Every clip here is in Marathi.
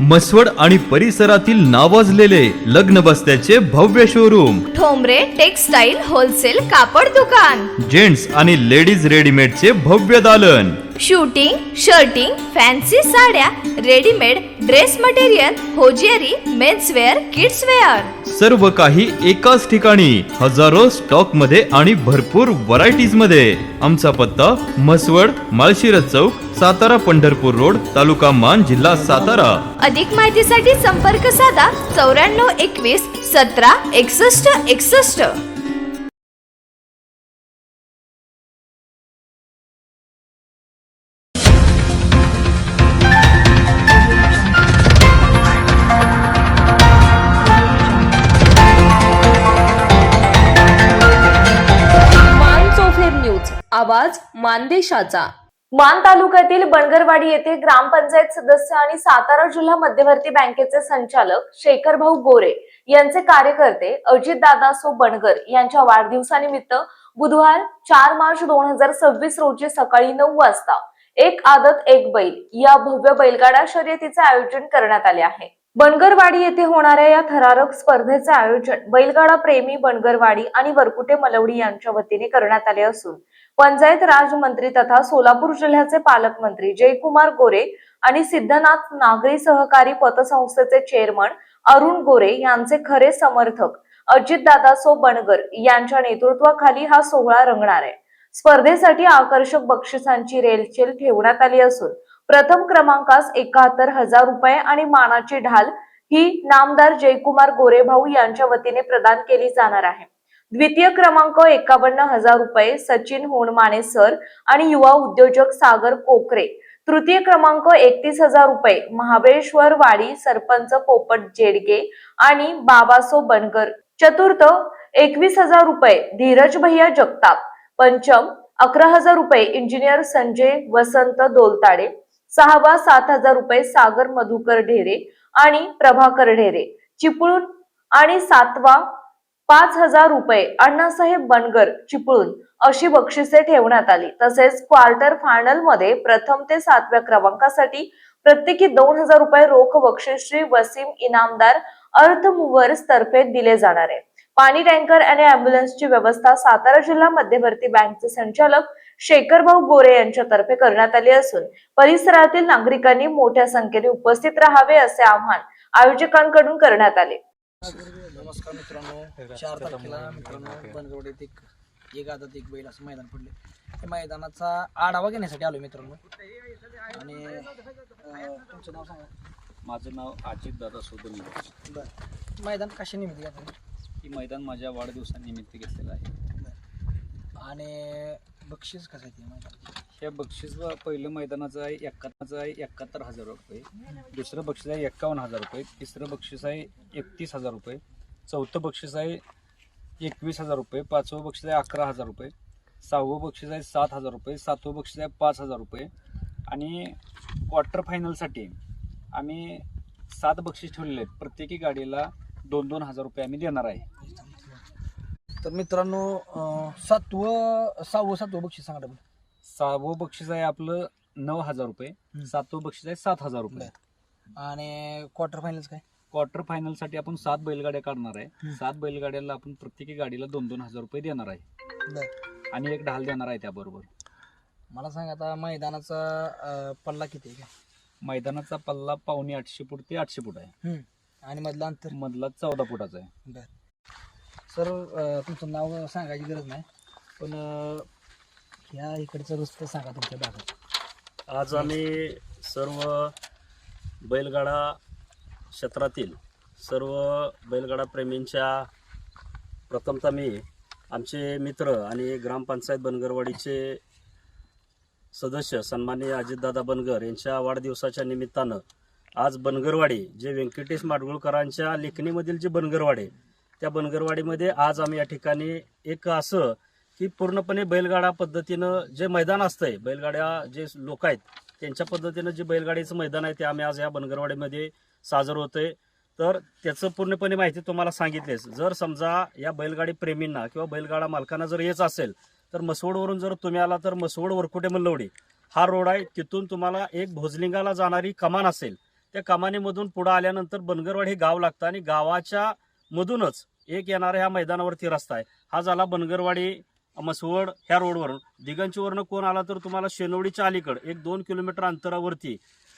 मसवड आणि परिसरातील नावाजलेले लग्न बस्त्याचे भव्य शोरूम, ठोंबरे टेक्सटाईल होलसेल कापड दुकान, जेंट्स आणि लेडीज रेडीमेडचे भव्य दालन, शूटिंग, शर्टिंग, फॅन्सी साड्या, readymade dress material, hosiery, menswear, kidswear, सर्व काही एकाच ठिकाणी, हजारो स्टॉक मध्ये आणि भरपूर व्हरायटीज मध्ये. आमचा पत्ता मसवड, माळशिरस चौक, सातारा पंढरपूर रोड, तालुका मान, जिल्हा सातारा. अधिक माहितीसाठी संपर्क साधा 9421 17 61 61. न्यूज, आवाज मानदेशाचा. मान तालुक्यातील बनगरवाडी येथे ग्रामपंचायत सदस्य आणि सातारा जिल्हा मध्यवर्ती बँकेचे संचालक शेखरभाऊ गोरे यांचे कार्यकर्ते अजितदादासो बनगर यांच्या वाढदिवसानिमित्त बुधवार 4 मार्च 2026 रोजी सकाळी 9 वाजता एक आदत एक बैल या भव्य बैलगाडा शर्यतीचे आयोजन करण्यात आले आहे. बनगरवाडी येथे होणाऱ्या या थरारक स्पर्धेचे आयोजन बैलगाडा प्रेमी बनगरवाडी आणि वरकुटे मलवडी यांच्या वतीने करण्यात आले असून पंचायत राज मंत्री तथा सोलापूर जिल्ह्याचे पालकमंत्री जयकुमार गोरे आणि सिद्धनाथ नागरी सहकारी पतसंस्थेचे चेअरमन अरुण गोरे यांचे खरे समर्थक अजितदादासो बनगर यांच्या नेतृत्वाखाली हा सोहळा रंगणार आहे. स्पर्धेसाठी आकर्षक बक्षिसांची रेलचेल ठेवण्यात आली असून प्रथम क्रमांकास 71,000 रुपये आणि मानाची ढाल ही नामदार जयकुमार गोरे भाऊ यांच्या वतीने प्रदान केली जाणार आहे. द्वितीय क्रमांक 51,000 रुपये सचिन होनमाने सर आणि युवा उद्योजक सागर कोकरे. तृतीय क्रमांक 31,000 रुपये महाबळेश्वर वाडी सरपंच पोपट जेडगे आणि बाबासो बनगर. चतुर्थ 21,000 रुपये धीरज भैया जगताप. पंचम 11,000 रुपये इंजिनियर संजय वसंत दोलताडे. सहावा 7,000 रुपये सागर मधुकर ढेरे आणि प्रभाकर ढेरे चिपळूण आणि सातवा 5,000 रुपये अण्णासाहेब बनगर चिपळूण अशी बक्षिसे ठेवण्यात आली. तसेच क्वार्टर फायनल मध्ये प्रथम ते 7व्या क्रमांकासाठी प्रत्येकी 2,000 रुपये रोख बक्षीस श्री वसीम इनामदार अर्थ मूव्हर्स तर्फे दिले जाणार आहे. पाणी टँकर आणि अँब्युलन्सची व्यवस्था सातारा जिल्हा मध्यवर्ती बँकचे संचालक शेखरभाऊ गोरे यांच्यातर्फे करण्यात आली असून परिसरातील नागरिकांनी मोठ्या संख्येने उपस्थित राहावे असे आवाहन आयोजकांकडून करण्यात आले. नमस्कार मित्रांनो, 4 तारखेला मित्रांनो बनगरवाडीत एक आदत एक बैल असं मैदान पडले. त्या मैदानाचा आढावा घेण्यासाठी आलो मित्रांनो. आणि तुमचं नाव सांगा. माझं नाव अजितदादासो बनगर. बरं, मैदान कशा निमित्त घेतलं? ही मैदान माझ्या वाढदिवसानिमित्त घेतलेलं आहे. आणि बक्षीस कसं आहे ते मैदान? हे बक्षीस पहिलं मैदानाचं आहे 71,000 रुपये. दुसरं बक्षीस आहे 51,000 रुपये. तिसरं बक्षीस आहे 31,000 रुपये. चौथं बक्षीस आहे 21,000 रुपये. पाचवं बक्षीस आहे 11,000 रुपये. सहावं बक्षीस आहे 7,000 रुपये. सातवं बक्षीस आहे 5,000 रुपये. आणि क्वार्टर फायनलसाठी आम्ही 7 बक्षीस ठेवलेले आहेत. प्रत्येकी गाडीला 2,000 रुपये आम्ही देणार आहे. तर मित्रांनो, सहावं बक्षीस सांगा. सहावं बक्षीस आहे आपलं 9,000 रुपये. सातवं बक्षीस आहे 7,000 रुपये. आणि क्वार्टर फायनल काय? क्वार्टर फायनल साठी आपण 7 बैलगाड्या काढणार आहे. 7 बैलगाड्याला आपण प्रत्येकी गाडीला 2,000 रुपये देणार आहे. आणि एक ढाल देणार आहे त्याबरोबर. मला सांगा आता मैदानाचा पल्ला किती आहे? मैदानाचा पल्ला 850 फूट ते 800 फूट आहे. आणि मधला अंतर? मधला 14 फुटाचा आहे. बर सर, तुमचं नाव सांगायची गरज नाही, पण ह्या इकडचं रस्ते सांगा तुमच्या भागात. आज आम्ही सर्व बैलगाडा क्षेत्रातील सर्व बैलगाडा प्रेमींच्या प्रथमतः मी आमचे मित्र आणि ग्रामपंचायत बनगरवाडीचे सदस्य सन्माननीय अजितदादा बनगर यांच्या वाढदिवसाच्या निमित्तानं आज बनगरवाडी जे व्यंकटेश माडगुळकरांच्या लेखणीमधील जे बनगरवाडी त्या बनगरवाडीमध्ये आज आम्ही या ठिकाणी एक असं की पूर्णपणे बैलगाडा पद्धतीनं जे मैदान असतंय, बैलगाड्या जे लोक आहेत त्यांच्या पद्धतीनं जे बैलगाडीचं मैदान आहे ते आम्ही आज या बनगरवाडीमध्ये साजर होतंय. तर त्याचं पूर्णपणे माहिती तुम्हाला सांगितलीच. जर समजा या बैलगाडी प्रेमींना किंवा बैलगाडा मालकांना जर यायचं असेल तर मसवडवरून जर तुम्ही आला तर मसवड वरकुटे मल्लवडी हा रोड आहे. तिथून तुम्हाला एक भोजलिंगाला जाणारी कमान असेल त्या कमानीमधून पुढे आल्यानंतर बनगरवाडी हे गाव लागतं आणि गावाच्या मधूनच एक येणारा ह्या मैदानावरती रस्ता आहे. हा झाला बनगरवाडी मसवड ह्या रोडवरून. दिगंचीवरनं कोण आला तर तुम्हाला शेनवडीच्या अलीकडे 1-2 किलोमीटर अंतरावरती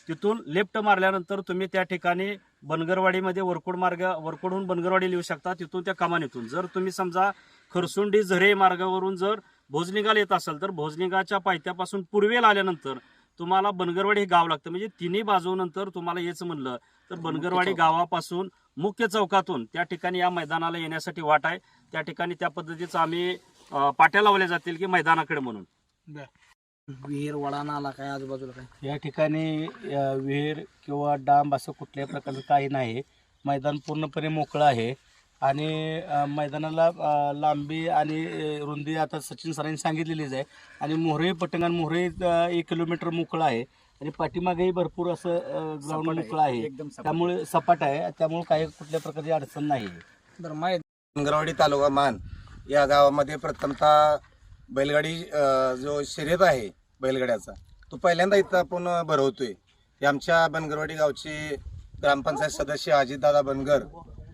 तिथून लेफ्ट मारल्यानंतर तुम्ही त्या ठिकाणी बनगरवाडीमध्ये वरकोडहून बनगरवाडी येऊ शकता. तिथून त्या कमानीतून जर तुम्ही समजा खरसुंडी झरे मार्गावरून जर भोजनिगाला येत असाल तर भोजनिगाच्या पायथ्यापासून पूर्वेला आल्यानंतर तुम्हाला बनगरवाडी हे गाव लागतं. म्हणजे तिन्ही बाजूनंतर तुम्हाला यायचं म्हणलं तर बनगरवाडी गावापासून मुख्य चौकातून त्या ठिकाणी या मैदानाला येण्यासाठी वाट आहे. त्या ठिकाणी त्या पद्धतीचं आम्ही पाट्या लावल्या जातील की मैदानाकडे म्हणून. विहीर वडा नाला काय आजूबाजूला काय? या ठिकाणी विहीर किंवा डांब असं कुठल्याही प्रकारचं काही नाही. मैदान पूर्णपणे मोकळं आहे आणि मैदानाला लांबी आणि रुंदी आता सचिन सरांनी सांगितलेलीच आहे. आणि मोहरे पटंगण मोहरे 1 किलोमीटर मोकळं आहे आणि पाठीमागेही भरपूर असं ग्राउंड मोकळं आहे. त्यामुळे सपाट आहे, त्यामुळे काही कुठल्या प्रकारची अडचण नाही. बरं मैदान बनगरवाडी तालुका मान या गावामध्ये प्रथमतः बैलगाडी जो शर्यत आहे बैलगाड्याचा तो पहिल्यांदा इथं आपण भरवतोय. हे आमच्या बनगरवाडी गावचे ग्रामपंचायत सदस्य अजितदादा बनगर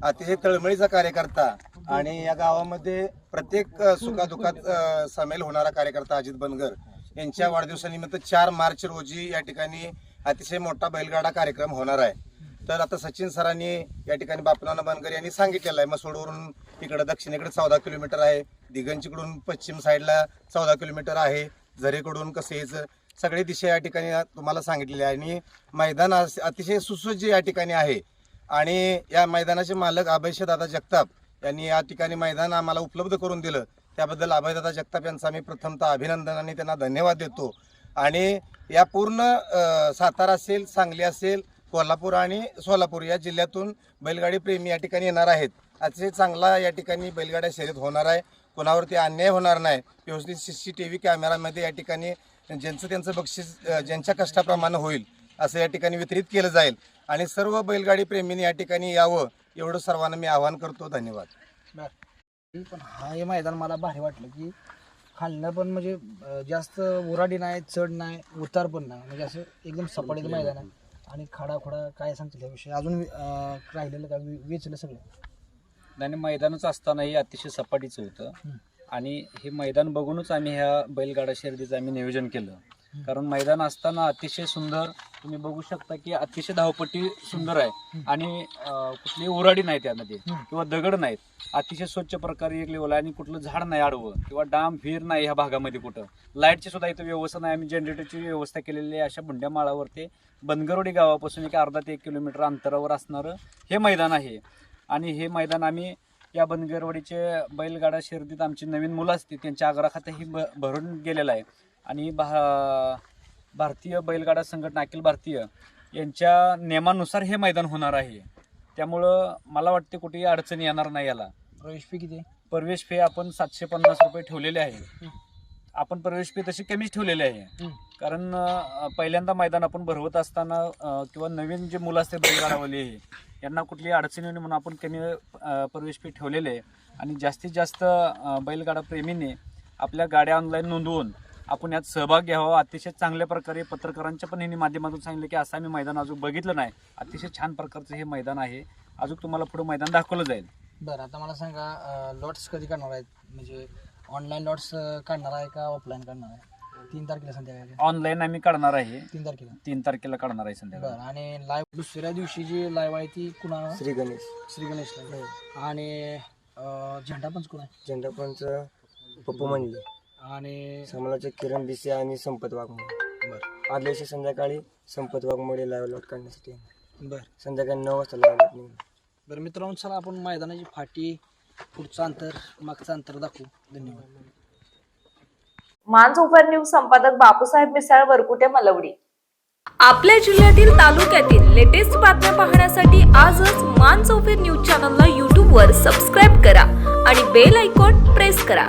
अतिशय तळमळीचा कार्यकर्ता आणि या गावामध्ये प्रत्येक सुखादुखात सामील होणारा कार्यकर्ता अजित बनगर यांच्या वाढदिवसानिमित्त 4 मार्च रोजी या ठिकाणी अतिशय मोठा बैलगाडा कार्यक्रम होणार आहे. तर आता सचिन सरांनी या ठिकाणी बापनाना बनगर यांनी सांगितलेलं आहे मसोडवरून इकडं दक्षिणेकडे 14 किलोमीटर आहे, दिगंचीकडून पश्चिम साईडला 14 किलोमीटर आहे, झरेकडून कसं यायचं सगळी दिशा या ठिकाणी तुम्हाला सांगितलेली आहे. आणि मैदान अतिशय सुसज्ज या ठिकाणी आहे आणि या मैदानाचे मालक अभयदादा जगताप यांनी या ठिकाणी मैदान आम्हाला उपलब्ध करून दिलं. त्याबद्दल अभयदादा जगताप यांचं आम्ही प्रथमतः अभिनंदन आणि त्यांना धन्यवाद देतो. आणि या पूर्ण सातारा असेल, सांगली असेल, कोल्हापूर आणि सोलापूर या जिल्ह्यातून बैलगाडी प्रेमी या ठिकाणी येणार आहेत. अतिशय चांगला या ठिकाणी बैलगाड्या शर्यत होणार आहे. कोणावरती अन्याय होणार नाही. व्यवस्थित CCTV कॅमेरामध्ये या ठिकाणी ज्यांचं त्यांचं बक्षीस ज्यांच्या कष्टाप्रमाणे होईल असं या ठिकाणी वितरित केलं जाईल आणि सर्व बैलगाडी प्रेमींनी या ठिकाणी यावं एवढं सर्वांना मी आवाहन करतो. धन्यवाद. पण हे मैदान मला भारी वाटलं की खालनं पण म्हणजे जास्त उराडी नाही, चढ नाही, उतार पण नाही, म्हणजे असं एकदम सपाटीचं मैदान आहे. आणि खाडाखोडा काय सांगतील याविषयी अजून राहिलेलं काय वेचलं सगळं? आणि मैदानच असतानाही अतिशय सपाटीचं होतं आणि हे मैदान बघूनच आम्ही ह्या बैलगाडा शर्यतीचं आम्ही नियोजन केलं. कारण मैदान असताना अतिशय सुंदर तुम्ही बघू शकता की अतिशय धावपट्टी सुंदर आहे आणि कुठलीही उराडी नाही त्यामध्ये किंवा दगड नाहीत. अतिशय स्वच्छ प्रकारे एक लेवल आहे आणि कुठलं झाड नाही आडवं किंवा डांब फिर नाही ह्या भागामध्ये कुठं. लाईटची सुद्धा इथं व्यवस्था नाही. आम्ही जनरेटरची व्यवस्था केलेली आहे. अशा बुंड्या माळावरती बनगरवाडी गावापासून एक अर्धा ते 1 किलोमीटर अंतरावर असणारं हे मैदान आहे. आणि हे मैदान आम्ही या बनगरवाडीचे बैलगाडा शर्यतीत आमची नवीन मुलं असतील त्यांच्या आग्रहाखातही भरून गेलेलं आहे. आणि भारतीय बैलगाडा संघटना अखिल भारतीय यांच्या नियमानुसार हे मैदान होणार आहे. त्यामुळं मला वाटते कुठेही अडचणी येणार नाही. याला प्रवेश फी किती? प्रवेश फी आपण 750 रुपये ठेवलेले आहे. आपण प्रवेश फी तशी कमीच ठेवलेली आहे. कारण पहिल्यांदा मैदान आपण भरवत असताना किंवा नवीन जे मुलं असते बैलगाडावाले यांना कुठलीही अडचणी नाही म्हणून आपण कमी प्रवेश फी ठेवलेले आहे. आणि जास्तीत जास्त बैलगाडा प्रेमींनी आपल्या गाड्या ऑनलाईन नोंदवून आपण यात सहभाग घ्यावा. अतिशय चांगल्या प्रकारे पत्रकारांच्या पण यांनी माध्यमातून सांगितलं की असं आम्ही मैदान अजून बघितलं नाही. अतिशय छान प्रकारचं हे मैदान आहे. अजून तुम्हाला पुढे मैदान दाखवलं जाईल. बरं, आता मला सांगा लॉट्स कधी करणार आहेत? म्हणजे ऑनलाईन लॉट्स काढणार आहे का ऑफलाईन काढणार आहे? 3 तारखेला संध्याकाळी ऑनलाईन आम्ही काढणार आहे. 3 तारखेला काढणार आहे संध्याकाळी. बरं. आणि लाईव्ह दुसऱ्या दिवशी जी लाईव्ह आहे ती कुणा? श्री गणेशला. आणि झेंडापंच कोण आहे? झेंडापंच पप्पू मंडले आणि समालोचक किरण बिसे आणि संपत वाघमोडे. बरं. आदल्या दिवशी संध्याकाळी संपत वाघमोडे लाईव्ह लॉट काढण्यासाठी बरं संध्याकाळी 9 वाजता लाईव्ह लॉट निघाला. बरं मित्रांनो, चला आपण मैदानाची फाटी, पुढचं अंतर, मागचं अंतर दाखवू. धन्यवाद. मानसोफर न्यूज संपादक बापूसाहेब मिसाळ, वरकुटे, मलवडी. आपल्या जिल्ह्यातील तालुक्यातील लेटेस्ट बातम्या पाहण्यासाठी आजच मानसोफर न्यूज चॅनलला YouTube वर सबस्क्राईब करा आणि बेल आयकॉन प्रेस करा.